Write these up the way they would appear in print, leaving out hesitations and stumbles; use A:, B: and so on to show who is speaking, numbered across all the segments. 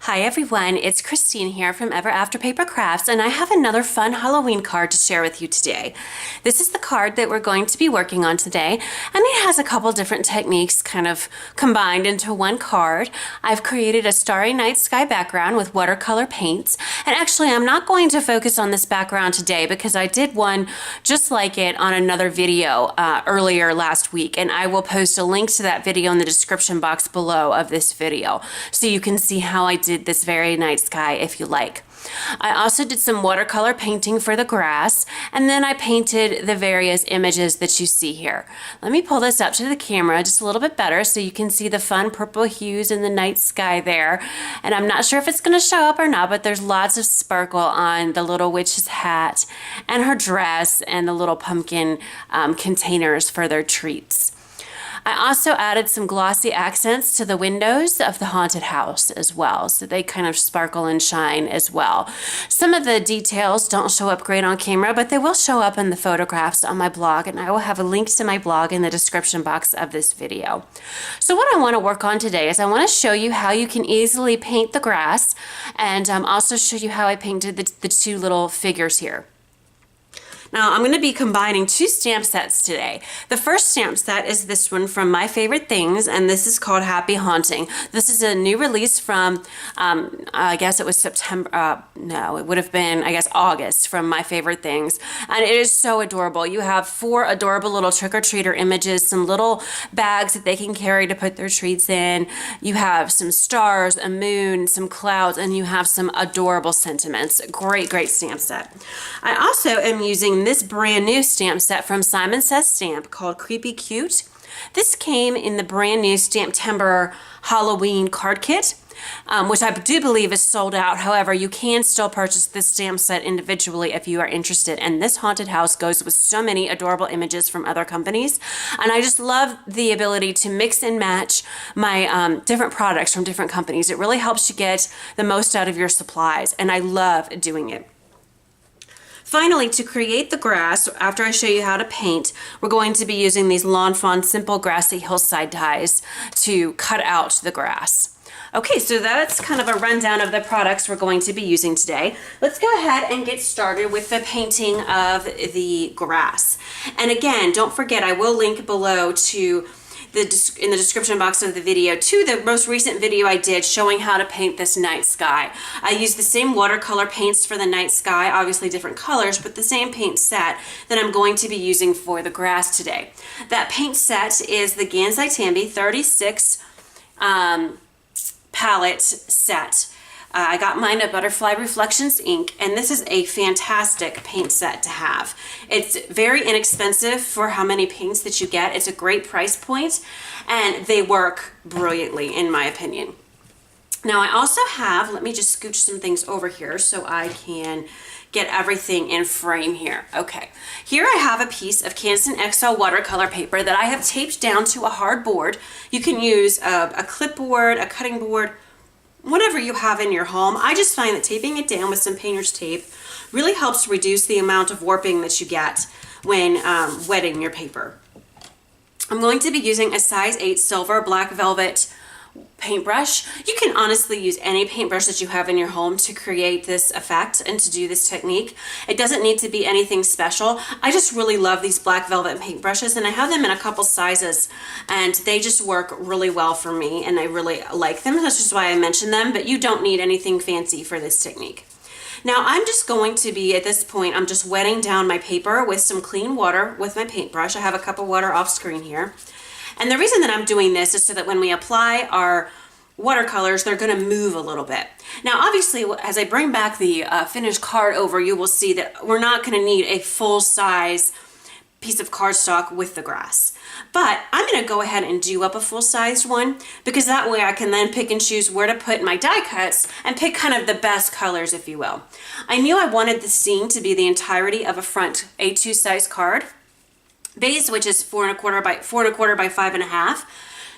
A: Hi everyone, it's Christine here from Ever After Paper Crafts, and I have another fun Halloween card to share with you today. This is the card that we're going to be working on today, and it has a couple different techniques kind of combined into one card. I've created a starry night sky background with watercolor paints, and actually I'm not going to focus on this background today because I did one just like it on another video earlier last week, and I will post a link to that video in the description box below of this video so you can see how I did this very night sky if you like. I also did some watercolor painting for the grass, and then I painted the various images that you see here. Let me pull this up to the camera just a little bit better so you can see the fun purple hues in the night sky there. And I'm not sure if it's going to show up or not, but there's lots of sparkle on the little witch's hat and her dress and the little pumpkin containers for their treats. I also added some glossy accents to the windows of the haunted house as well, so they kind of sparkle and shine as well. Some of the details don't show up great on camera, but they will show up in the photographs on my blog, and I will have a link to my blog in the description box of this video. So what I want to work on today is I want to show you how you can easily paint the grass, and also show you how I painted the two little figures here. Now I'm going to be combining two stamp sets today. The first stamp set is this one from My Favorite Things, and this is called Happy Haunting. This is a new release from, I guess it was September, no, it would have been, I guess, August from My Favorite Things. And it is so adorable. You have 4 adorable little trick-or-treater images, some little bags that they can carry to put their treats in. You have some stars, a moon, some clouds, and you have some adorable sentiments. Great, great stamp set. I also am using this brand new stamp set from Simon Says Stamp called Creepy Cute. This came in the brand new Stamptember Halloween card kit, which I do believe is sold out. However, you can still purchase this stamp set individually if you are interested. And this haunted house goes with so many adorable images from other companies. And I just love the ability to mix and match my different products from different companies. It really helps you get the most out of your supplies, and I love doing it. Finally, to create the grass, after I show you how to paint, we're going to be using these Lawn Fawn Simple Grassy Hillside dies to cut out the grass. Okay, so that's kind of a rundown of the products we're going to be using today. Let's go ahead and get started with the painting of the grass. And again, don't forget, I will link below to in the description box of the video to the most recent video I did showing how to paint this night sky. I used the same watercolor paints for the night sky, obviously different colors, but the same paint set that I'm going to be using for the grass today. That paint set is the Gansai Rambo 36 palette set. I got mine at Butterfly Reflections Inc., and this is a fantastic paint set to have. It's very inexpensive for how many paints that you get. It's a great price point, and they work brilliantly in my opinion. Now I also have, let me just scooch some things over here so I can get everything in frame here. Okay, here I have a piece of Canson XL watercolor paper that I have taped down to a hard board. You can use a clipboard, a cutting board, whatever you have in your home. I just find that taping it down with some painter's tape really helps reduce the amount of warping that you get when wetting your paper. I'm going to be using a size 8 silver black velvet paintbrush. You can honestly use any paintbrush that you have in your home to create this effect and to do this technique. It doesn't need to be anything special. I just really love these black velvet paintbrushes, and I have them in a couple sizes, and they just work really well for me, and I really like them. That's just why I mentioned them, but you don't need anything fancy for this technique. Now I'm just going to be, at this point, I'm just wetting down my paper with some clean water with my paintbrush. I have a cup of water off screen here. And the reason that I'm doing this is so that when we apply our watercolors, they're going to move a little bit. Now, obviously, as I bring back the finished card over, you will see that we're not going to need a full-size piece of cardstock with the grass. But I'm going to go ahead and do up a full-sized one, because that way I can then pick and choose where to put my die cuts and pick kind of the best colors, if you will. I knew I wanted the scene to be the entirety of a front A2 size card base, which is 4 1/4 by 4 1/4 by 5 1/2.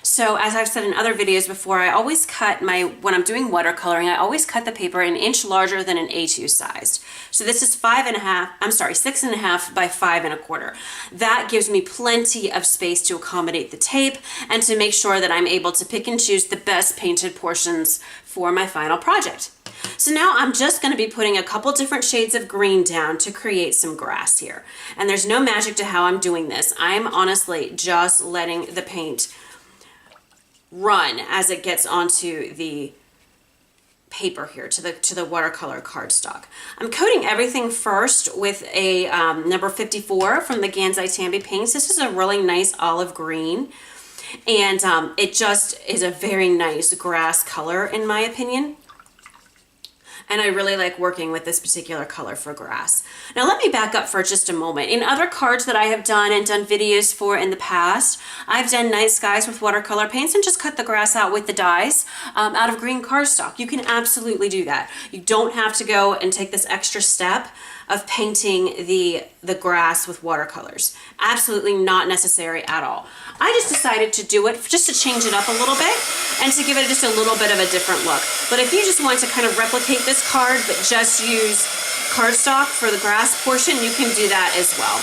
A: So as I've said in other videos before, I always cut when I'm doing watercoloring, I always cut the paper an inch larger than an A2 sized. So this is 6.5 by 5.25. That gives me plenty of space to accommodate the tape and to make sure that I'm able to pick and choose the best painted portions for my final project. So now I'm just going to be putting a couple different shades of green down to create some grass here. And there's no magic to how I'm doing this. I'm honestly just letting the paint run as it gets onto the paper here, to the watercolor cardstock. I'm coating everything first with a number 54 from the Gansai Rambo paints. This is a really nice olive green, and it just is a very nice grass color in my opinion. And I really like working with this particular color for grass. Now let me back up for just a moment. In other cards that I have done and done videos for in the past, I've done night skies with watercolor paints and just cut the grass out with the dyes out of green cardstock. You can absolutely do that. You don't have to go and take this extra step of painting the grass with watercolors. Absolutely not necessary at all. I just decided to do it just to change it up a little bit and to give it just a little bit of a different look. But if you just want to kind of replicate this card but just use cardstock for the grass portion, you can do that as well.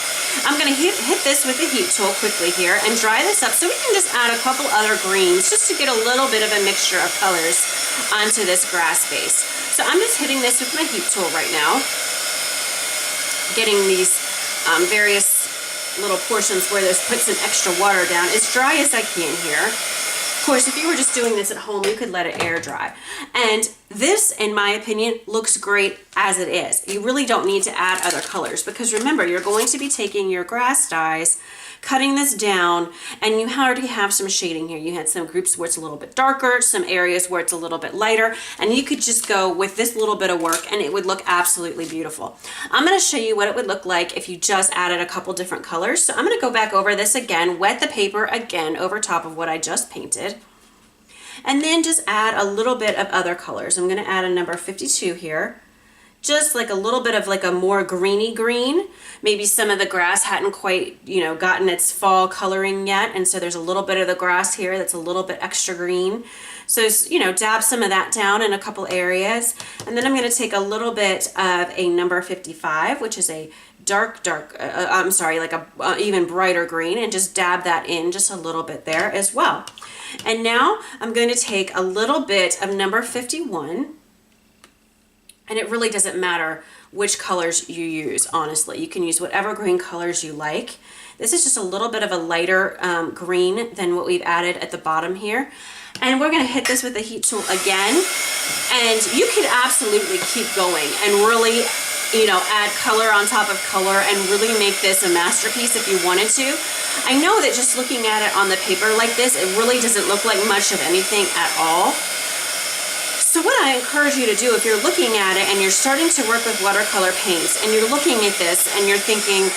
A: I'm going to hit this with the heat tool quickly here and dry this up so we can just add a couple other greens just to get a little bit of a mixture of colors onto this grass base. So I'm just hitting this with my heat tool right now, getting these various little portions where there's put some extra water down as dry as I can here. Of course, if you were just doing this at home, you could let it air dry. And this, in my opinion, looks great as it is. You really don't need to add other colors because remember, you're going to be taking your grass dyes, cutting this down, and you already have some shading here. You had some groups where it's a little bit darker, some areas where it's a little bit lighter, and you could just go with this little bit of work and it would look absolutely beautiful. I'm going to show you what it would look like if you just added a couple different colors. So I'm going to go back over this again, wet the paper again over top of what I just painted, and then just add a little bit of other colors. I'm going to add a number 52 here. Just like a little bit of like a more greeny green. Maybe some of the grass hadn't quite, gotten its fall coloring yet. And so there's a little bit of the grass here that's a little bit extra green. So, dab some of that down in a couple areas. And then I'm going to take a little bit of a number 55, which is a like a even brighter green, and just dab that in just a little bit there as well. And now I'm going to take a little bit of number 51. And it really doesn't matter which colors you use, honestly. You can use whatever green colors you like. This is just a little bit of a lighter green than what we've added at the bottom here. And we're going to hit this with the heat tool again. And you can absolutely keep going and really, add color on top of color and really make this a masterpiece if you wanted to. I know that just looking at it on the paper like this, it really doesn't look like much of anything at all. So what I encourage you to do if you're looking at it and you're starting to work with watercolor paints and you're looking at this and you're thinking,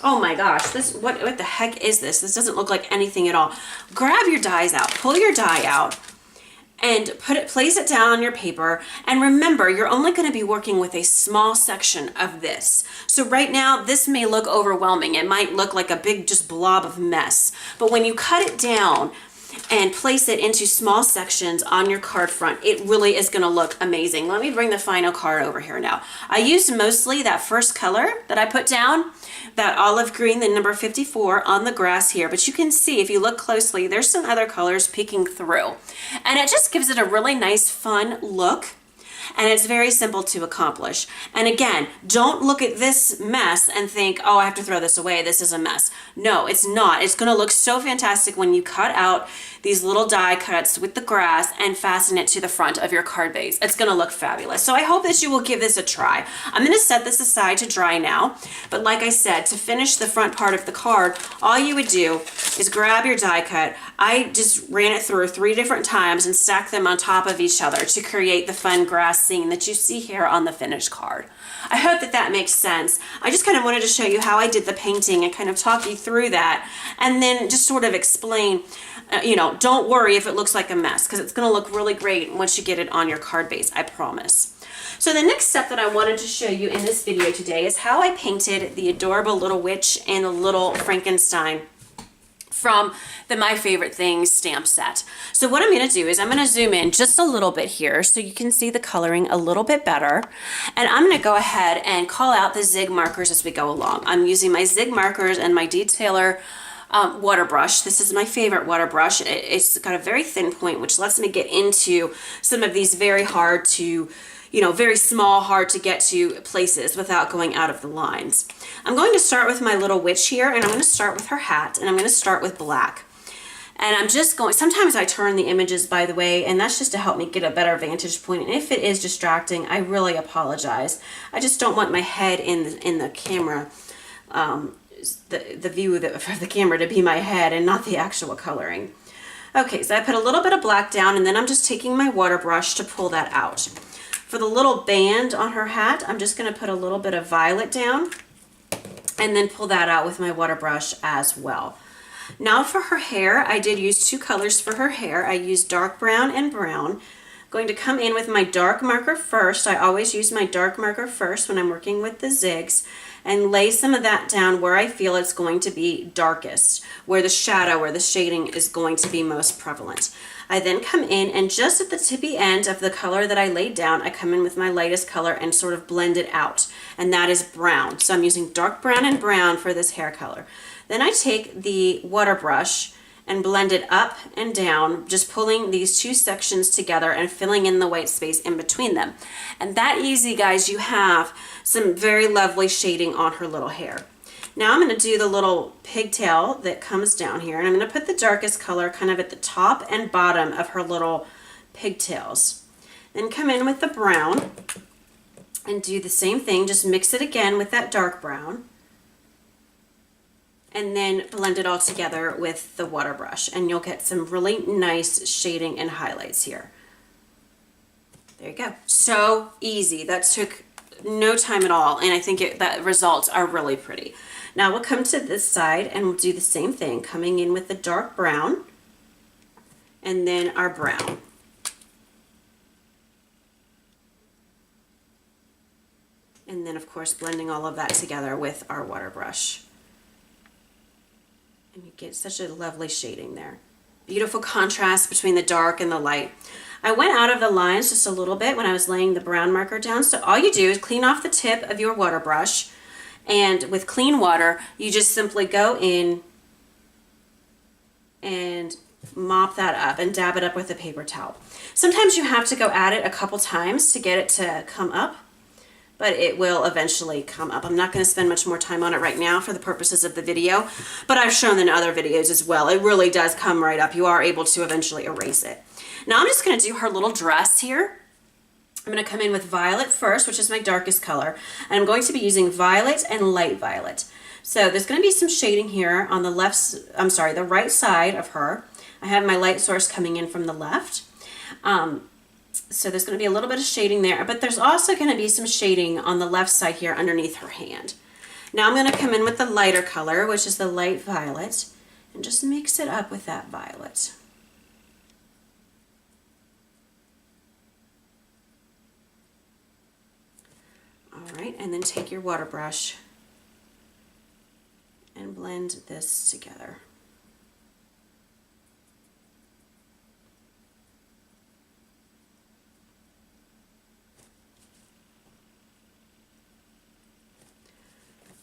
A: oh my gosh, what the heck is this? This doesn't look like anything at all. Grab your dyes out, pull your dye out, and place it down on your paper. And remember, you're only going to be working with a small section of this. So right now, this may look overwhelming. It might look like a big just blob of mess. But when you cut it down and place it into small sections on your card front, it really is going to look amazing. Let me bring the final card over here now. I used mostly that first color that I put down, that olive green, the number 54 on the grass here, but you can see if you look closely, there's some other colors peeking through. And it just gives it a really nice, fun look. And it's very simple to accomplish. And again, don't look at this mess and think, oh, I have to throw this away. This is a mess. No, it's not. It's going to look so fantastic when you cut out these little die cuts with the grass and fasten it to the front of your card base. It's going to look fabulous. So I hope that you will give this a try. I'm going to set this aside to dry now. But like I said, to finish the front part of the card, all you would do is grab your die cut. I just ran it through 3 different times and stacked them on top of each other to create the fun grass scene that you see here on the finished card. I hope that that makes sense. I just kind of wanted to show you how I did the painting and kind of talk you through that, and then just sort of explain, don't worry if it looks like a mess, because it's going to look really great once you get it on your card base, I promise. So the next step that I wanted to show you in this video today is how I painted the adorable little witch and the little Frankenstein from the My Favorite Things stamp set. So what I'm going to do is I'm going to zoom in just a little bit here so you can see the coloring a little bit better. And I'm going to go ahead and call out the Zig markers as we go along. I'm using my Zig markers and my detailer water brush. This is my favorite water brush. It's got a very thin point, which lets me get into some of these very hard to, very small, hard to get to places without going out of the lines. I'm going to start with my little witch here, and I'm going to start with her hat, and I'm going to start with black. And I'm just going, sometimes I turn the images, by the way, and that's just to help me get a better vantage point. And if it is distracting, I really apologize. I just don't want my head in the camera, the view of the camera to be my head and not the actual coloring. Okay, so I put a little bit of black down, and then I'm just taking my water brush to pull that out. For the little band on her hat, I'm just going to put a little bit of violet down and then pull that out with my water brush as well. Now for her hair, I did use two colors for her hair. I used dark brown and brown. I'm going to come in with my dark marker first. I always use my dark marker first when I'm working with the zigs, and lay some of that down where I feel it's going to be darkest, where the shadow or the shading is going to be most prevalent. I then come in, and just at the tippy end of the color that I laid down, I come in with my lightest color and sort of blend it out, and that is brown. So I'm using dark brown and brown for this hair color. Then I take the water brush and blend it up and down, just pulling these two sections together and filling in the white space in between them. And that easy, guys, you have some very lovely shading on her little hair. Now I'm going to do the little pigtail that comes down here, and I'm going to put the darkest color kind of at the top and bottom of her little pigtails. Then come in with the brown and do the same thing, just mix it again with that dark brown, and then blend it all together with the water brush, and you'll get some really nice shading and highlights here. There you go. So easy. That took no time at all, and I think that results are really pretty. Now we'll come to this side and we'll do the same thing, coming in with the dark brown and then our brown. And then of course blending all of that together with our water brush. And you get such a lovely shading there. Beautiful contrast between the dark and the light. I went out of the lines just a little bit when I was laying the brown marker down. So all you do is clean off the tip of your water brush, and with clean water, you just simply go in and mop that up and dab it up with a paper towel. Sometimes you have to go at it a couple times to get it to come up, but it will eventually come up. I'm not going to spend much more time on it right now for the purposes of the video, but I've shown in other videos as well. It really does come right up. You are able to eventually erase it. Now I'm just going to do her little dress here. I'm going to come in with violet first, which is my darkest color, and I'm going to be using violet and light violet. So there's going to be some shading here on the the right side of her. I have my light source coming in from the left. So there's going to be a little bit of shading there, but there's also going to be some shading on the left side here underneath her hand. Now I'm going to come in with the lighter color, which is the light violet, and just mix it up with that violet. All right, and then take your water brush and blend this together.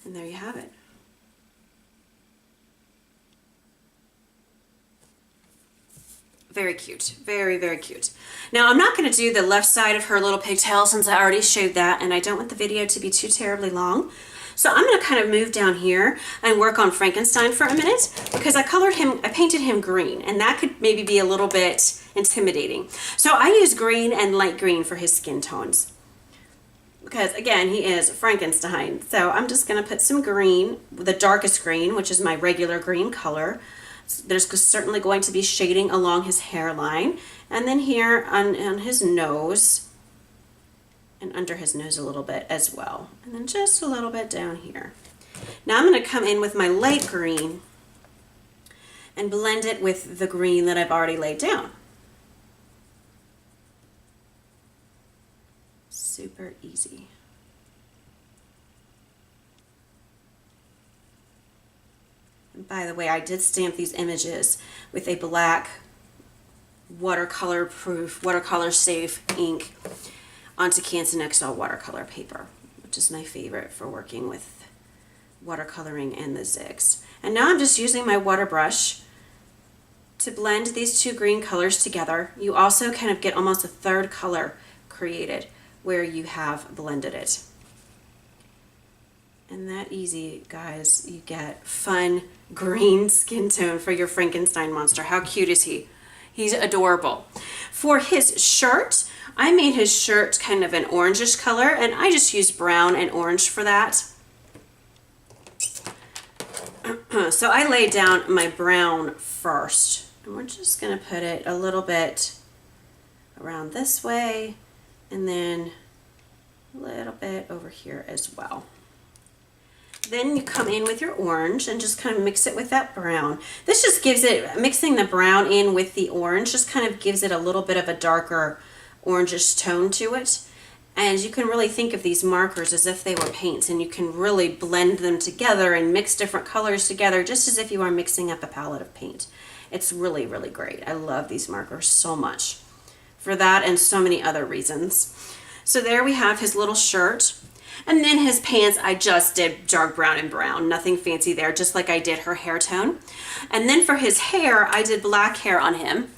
A: And there you have it. Very cute. Very, very cute. Now I'm not going to do the left side of her little pigtail since I already showed that, and I don't want the video to be too terribly long. So I'm going to kind of move down here and work on Frankenstein for a minute, because I painted him green, and that could maybe be a little bit intimidating. So I use green and light green for his skin tones, because again, he is Frankenstein. So I'm just going to put some green, the darkest green, which is my regular green color. There's certainly going to be shading along his hairline, and then here on his nose, and under his nose a little bit as well, and then just a little bit down here. Now I'm going to come in with my light green and blend it with the green that I've already laid down. Super easy. And By the way, I did stamp these images with a black watercolor proof, watercolor safe ink onto Canson XL watercolor paper, which is my favorite for working with watercoloring and the zigs. And now I'm just using my water brush to blend these two green colors together. You also kind of get almost a third color created where you have blended it. And that easy, guys, you get fun green skin tone for your Frankenstein monster. How cute is he? He's adorable. For his shirt, I made his shirt kind of an orangish color, and I just used brown and orange for that. So I laid down my brown first, and we're just going to put it a little bit around this way, and then a little bit over here as well. Then you come in with your orange and just kind of mix it with that brown. This just gives it, mixing the brown in with the orange just kind of gives it a little bit of a darker orangish tone to it. And you can really think of these markers as if they were paints, and you can really blend them together and mix different colors together just as if you are mixing up a palette of paint. It's really, really great. I love these markers so much for that and so many other reasons. So there we have his little shirt. And then his pants, I just did dark brown and brown, nothing fancy there, just like I did her hair tone. And then for his hair, I did black hair on him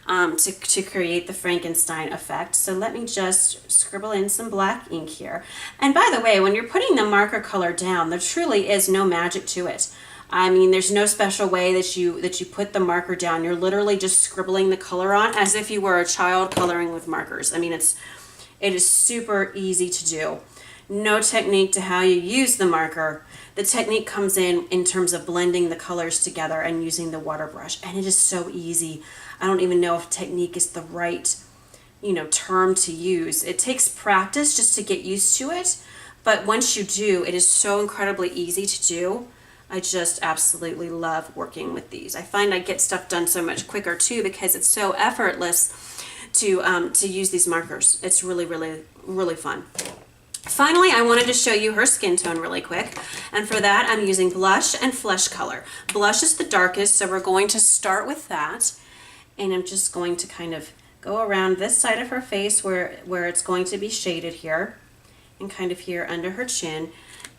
A: to create the Frankenstein effect. So let me just scribble in some black ink here. And by the way, when you're putting the marker color down, there truly is no magic to it. I mean, there's no special way that you put the marker down. You're literally just scribbling the color on as if you were a child coloring with markers. I mean, it is super easy to do. No technique to how you use the marker. The technique comes in terms of blending the colors together and using the water brush, and it is so easy. I don't even know if technique is the right, term to use. It takes practice just to get used to it, but once you do, it is so incredibly easy to do. I just absolutely love working with these. I find I get stuff done so much quicker too because it's so effortless to use these markers. It's really, really, really fun. Finally, I wanted to show you her skin tone really quick, and for that I'm using blush and flesh color. Blush is the darkest, so we're going to start with that, and I'm just going to kind of go around this side of her face where it's going to be shaded here, and kind of here under her chin,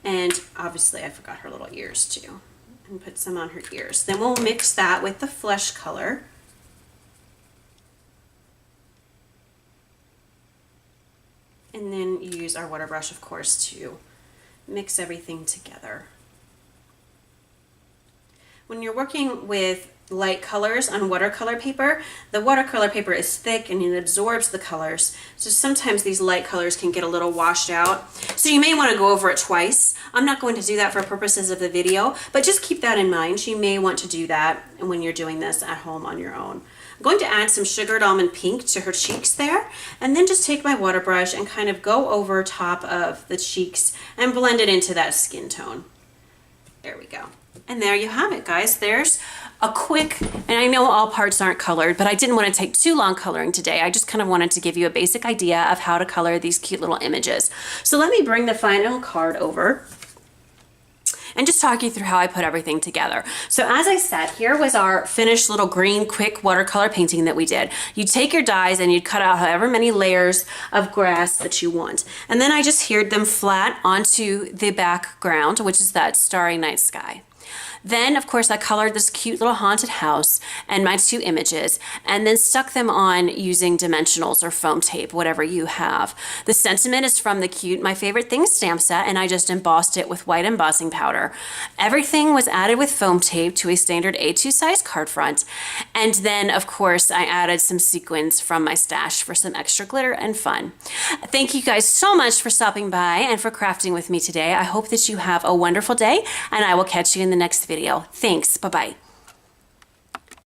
A: and obviously I forgot her little ears too, and put some on her ears. Then we'll mix that with the flesh color. And then use our water brush, of course, to mix everything together. When you're working with light colors on watercolor paper, the watercolor paper is thick and it absorbs the colors. So sometimes these light colors can get a little washed out. So you may want to go over it twice. I'm not going to do that for purposes of the video, but just keep that in mind. You may want to do that when you're doing this at home on your own. I'm going to add some sugared almond pink to her cheeks there, and then just take my water brush and kind of go over top of the cheeks and blend it into that skin tone. There we go. And there you have it, guys. There's a quick, and I know all parts aren't colored, but I didn't want to take too long coloring today. I just kind of wanted to give you a basic idea of how to color these cute little images. So let me bring the final card over and just talk you through how I put everything together. So as I said, here was our finished little green quick watercolor painting that we did. You take your dies and you'd cut out however many layers of grass that you want. And then I just adhered them flat onto the background, which is that starry night sky. Then, of course, I colored this cute little haunted house and my two images, and then stuck them on using dimensionals or foam tape, whatever you have. The sentiment is from the cute My Favorite Things stamp set, and I just embossed it with white embossing powder. Everything was added with foam tape to a standard A2 size card front, and then, of course, I added some sequins from my stash for some extra glitter and fun. Thank you guys so much for stopping by and for crafting with me today. I hope that you have a wonderful day, and I will catch you in the next video. Thanks. Bye-bye.